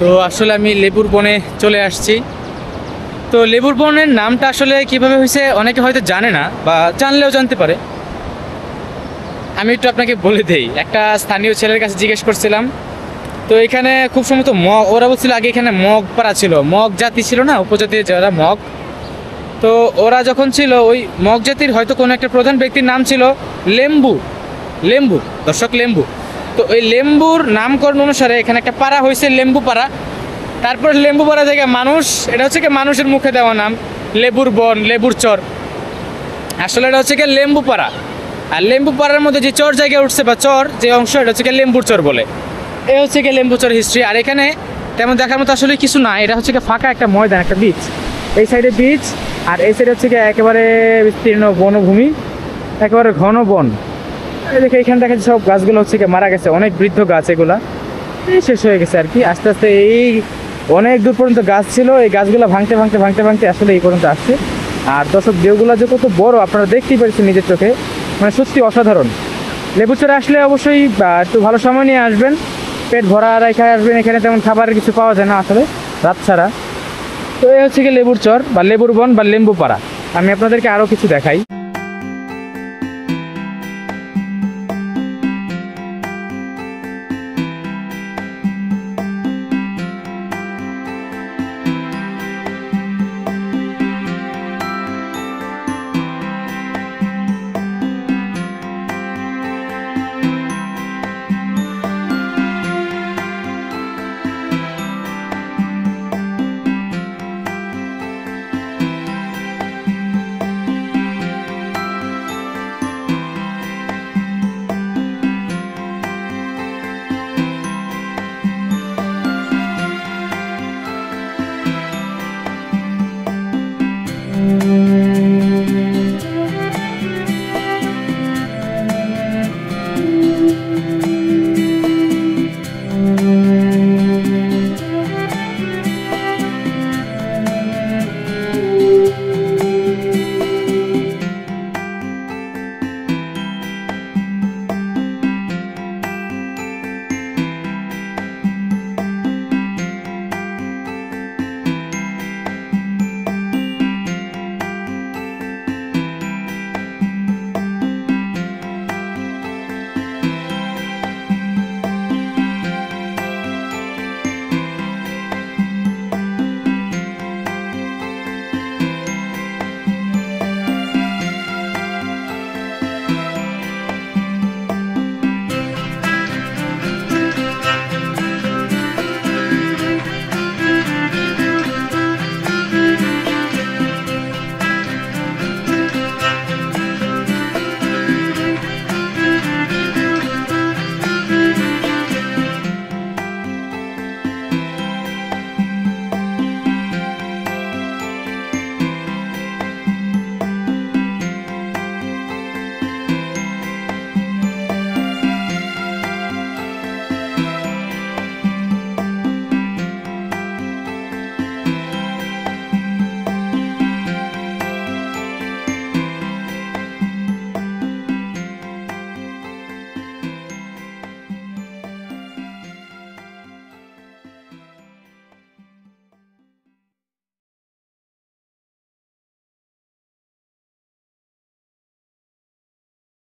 তো আসলে আমি লেবুর বনে চলে আসছি। তো লেবুর বনের নামটা আসলে কিভাবে হয়েছে অনেকে হয়তো জানে না, বা জানলেও জানতে পারে। আমি একটু আপনাকে বলে দেই। একটা স্থানীয় ছেলের কাছে জিজ্ঞেস করছিলাম, তো এখানে খুব সম্ভবত মগ, ওরা বলছিল আগে এখানে মগ পাড়া ছিল, মগ জাতি ছিল না, উপজাতি যারা মগ। তো ওরা যখন ছিল ওই মগ জাতির হয়তো কোনো একটা প্রধান ব্যক্তির নাম ছিল লেম্বু। লেম্বু, দর্শক, লেম্বু। তো ওই লেম্বুর নামকরণ অনুসারে এখানে একটা পাড়া হয়েছে লেম্বু পাড়া। তারপর লেম্বু পাড়া জায়গায় মানুষ, এটা হচ্ছে কি মানুষের মুখে দেওয়া নাম, লেবুর বন, লেবুর চর। আসলে এটা হচ্ছে কি লেম্বু পাড়া। আর লেম্বু পাড়ার মধ্যে যে চর জায়গায় উঠছে বা চর যে অংশ, এটা হচ্ছে কি লেম্বুর চর বলে। এ হচ্ছে কি লেম্বু চর হিস্ট্রি। আর এখানে তেমন দেখার মতো আসলে কিছু না, এটা হচ্ছে কি ফাঁকা একটা ময়দান, একটা বিচ। এই সাইডে বিচ, আর এই সাইডে হচ্ছে কি একেবারে বিস্তীর্ণ বনভূমি, একেবারে ঘন বন। এই দেখে এখানে দেখা যাচ্ছে সব গাছগুলো হচ্ছে কি মারা গেছে, অনেক বৃদ্ধ গাছ, এগুলা এই শেষ হয়ে গেছে আর কি। আস্তে আস্তে এই অনেক দূর পর্যন্ত গাছ ছিল, এই গাছগুলো ভাঙতে ভাঙতে ভাঙতে ভাঙতে আসলে এই পর্যন্ত আসছে। আর দর্শক, ঢেউগুলো যে কত বড় আপনারা দেখতেই পাচ্ছেন নিজের চোখে, মানে সত্যি অসাধারণ। লেবুচরে আসলে অবশ্যই একটু ভালো সময় নিয়ে আসবেন, পেট ভরা রেখে আসবেন। এখানে তেমন খাবারের কিছু পাওয়া যায় না আসলে রাত ছাড়া। তো এই হচ্ছে কি লেবুর চর বা লেবুর বন বা লেম্বু পাড়া। আমি আপনাদেরকে আরও কিছু দেখাই।